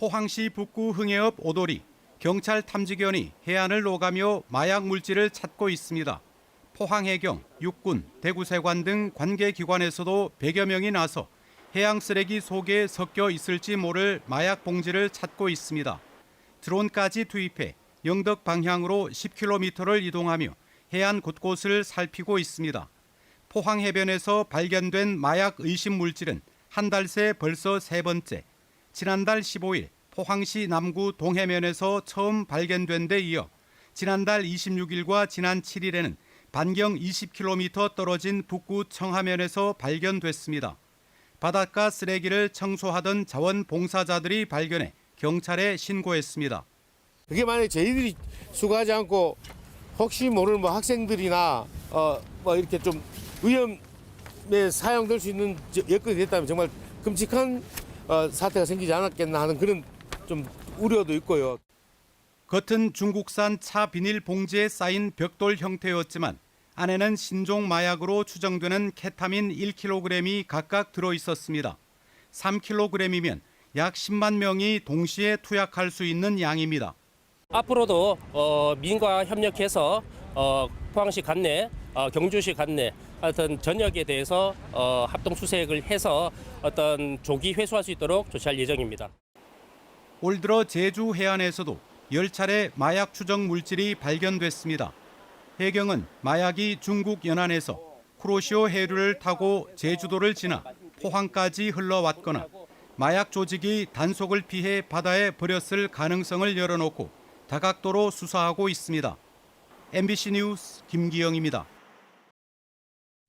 포항시 북구 흥해읍 오도리, 경찰 탐지견이 해안을 오가며 마약 물질을 찾고 있습니다. 포항해경, 육군, 대구세관 등 관계기관에서도 100여 명이 나서 해양 쓰레기 속에 섞여 있을지 모를 마약 봉지를 찾고 있습니다. 드론까지 투입해 영덕 방향으로 10km를 이동하며 해안 곳곳을 살피고 있습니다. 포항 해변에서 발견된 마약 의심 물질은 한 달 새 벌써 세 번째. 지난달 15일 포항시 남구 동해면에서 처음 발견된 데 이어 지난달 26일과 지난 7일에는 반경 20km 떨어진 북구 청하면에서 발견됐습니다. 바닷가 쓰레기를 청소하던 자원봉사자들이 발견해 경찰에 신고했습니다. 그게 만약에 저희들이 수거하지 않고 혹시 모르는 학생들이나 이렇게 좀 위험에 사용될 수 있는 여건이 됐다면 정말 끔찍한 사태가 생기지 않았겠나 하는 그런 좀 우려도 있고요. 겉은 중국산 차 비닐 봉지에 쌓인 벽돌 형태였지만 안에는 신종 마약으로 추정되는 케타민 1kg이 각각 들어 있었습니다. 3kg이면 약 10만 명이 동시에 투약할 수 있는 양입니다. 앞으로도 민과 협력해서 포항시 관내, 경주시 관내 어떤 전역에 대해서 합동 수색을 해서 어떤 조기 회수할 수 있도록 조치할 예정입니다. 올 들어 제주 해안에서도 10차례 마약 추정 물질이 발견됐습니다. 해경은 마약이 중국 연안에서 쿠로시오 해류를 타고 제주도를 지나 포항까지 흘러왔거나 마약 조직이 단속을 피해 바다에 버렸을 가능성을 열어놓고 다각도로 수사하고 있습니다. MBC 뉴스 김기영입니다.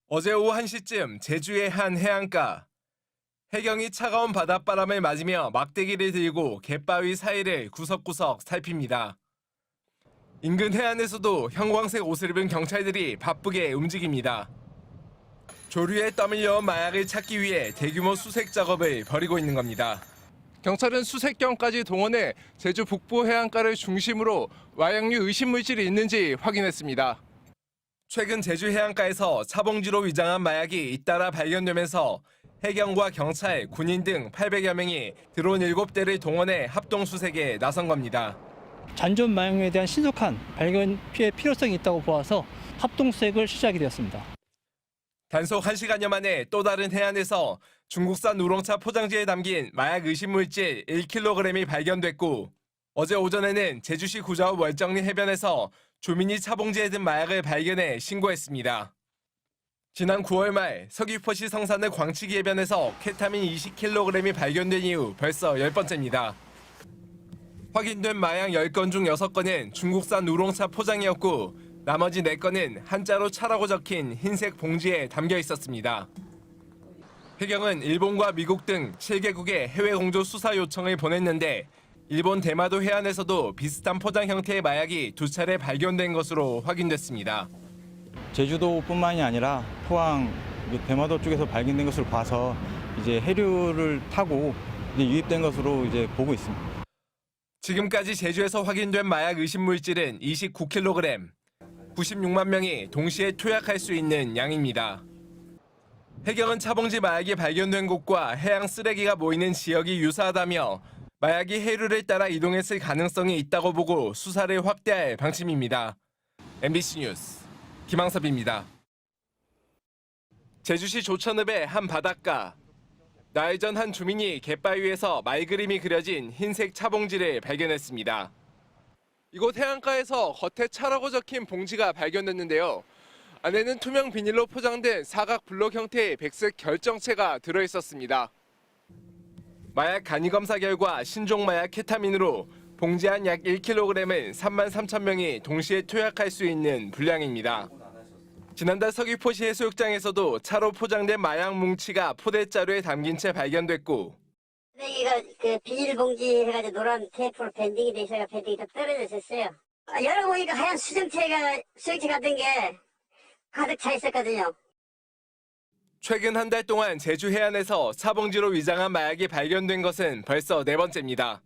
어제 오후 1시쯤 제주의 한 해안가. 해경이 차가운 바닷바람을 맞으며 막대기를 들고 갯바위 사이를 구석구석 살핍니다. 인근 해안에서도 형광색 옷을 입은 경찰들이 바쁘게 움직입니다. 조류에 떠밀려온 마약을 찾기 위해 대규모 수색 작업을 벌이고 있는 겁니다. 경찰은 수색경까지 동원해 제주 북부 해안가를 중심으로 마약류 의심 물질이 있는지 확인했습니다. 최근 제주 해안가에서 차봉지로 위장한 마약이 잇따라 발견되면서 해경과 경찰, 군인 등 800여 명이 드론 7대를 동원해 합동 수색에 나선 겁니다. 잔존 마약류에 대한 신속한 발견 피해 필요성이 있다고 보아서 합동수색을 시작이 되었습니다. 단속 1시간여 만에 또 다른 해안에서 중국산 우롱차 포장지에 담긴 마약 의심 물질 1kg이 발견됐고 어제 오전에는 제주시 구좌읍 월정리 해변에서 주민이 차봉지에 든 마약을 발견해 신고했습니다. 지난 9월 말 서귀포시 성산의 광치기 해변에서 케타민 20kg이 발견된 이후 벌써 10번째입니다. 확인된 마약 10건 중 6건은 중국산 우롱차 포장이었고 나머지 4건은 한자로 차라고 적힌 흰색 봉지에 담겨 있었습니다. 해경은 일본과 미국 등 7개국에 해외 공조 수사 요청을 보냈는데 일본 대마도 해안에서도 비슷한 포장 형태의 마약이 2차례 발견된 것으로 확인됐습니다. 제주도뿐만이 아니라 포항, 대마도 쪽에서 발견된 것으로 봐서 이제 해류를 타고 유입된 것으로 이제 보고 있습니다. 지금까지 제주에서 확인된 마약 의심 물질은 29kg, 96만 명이 동시에 투약할 수 있는 양입니다. 해경은 차봉지 마약이 발견된 곳과 해양 쓰레기가 모이는 지역이 유사하다며 마약이 해류를 따라 이동했을 가능성이 있다고 보고 수사를 확대할 방침입니다. MBC 뉴스 김항섭입니다. 제주시 조천읍의 한 바닷가. 나흘 전 한 주민이 갯바위에서 말 그림이 그려진 흰색 차봉지를 발견했습니다. 이곳 해안가에서 겉에 차라고 적힌 봉지가 발견됐는데요. 안에는 투명 비닐로 포장된 사각 블록 형태의 백색 결정체가 들어있었습니다. 마약 간이 검사 결과 신종 마약 케타민으로 봉지 한 약 1kg은 3만 3천 명이 동시에 투약할 수 있는 분량입니다. 지난달 서귀포시 해수욕장에서도 차로 포장된 마약 뭉치가 포대자루에 담긴 채 발견됐고 여기가 그 비닐봉지 해가지고 노란 테이프로 밴딩이 돼 있어요. 밴딩이 다 떨어져 있었어요. 열어보니까 하얀 수정체 같은 게 가득 차 있었거든요. 최근 한 달 동안 제주 해안에서 차봉지로 위장한 마약이 발견된 것은 벌써 4번째입니다.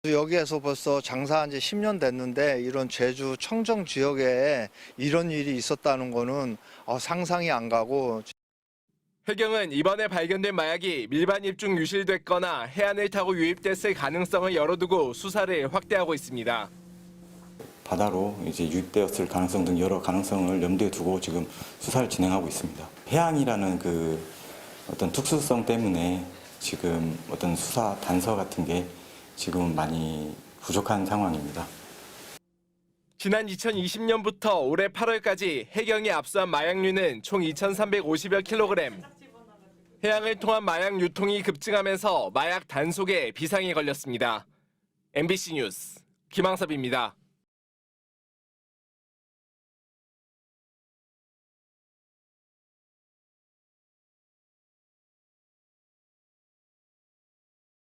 여기에서 벌써 장사한 지 10년 됐는데 이런 제주 청정 지역에 이런 일이 있었다는 거는 상상이 안 가고. 해경은 이번에 발견된 마약이 밀반 입중 유실됐거나 해안을 타고 유입됐을 가능성을 열어두고 수사를 확대하고 있습니다. 바다로 이제 유입되었을 가능성 등 여러 가능성을 염두에 두고 지금 수사를 진행하고 있습니다. 해양이라는 그 어떤 특수성 때문에 지금 어떤 수사 단서 같은 게 지금 많이 부족한 상황입니다. 지난 2020년부터 올해 8월까지 해경이 압수한 마약류는 총 2,350여 킬로그램. 해양을 통한 마약 유통이 급증하면서 마약 단속에 비상이 걸렸습니다. MBC 뉴스 김항섭입니다.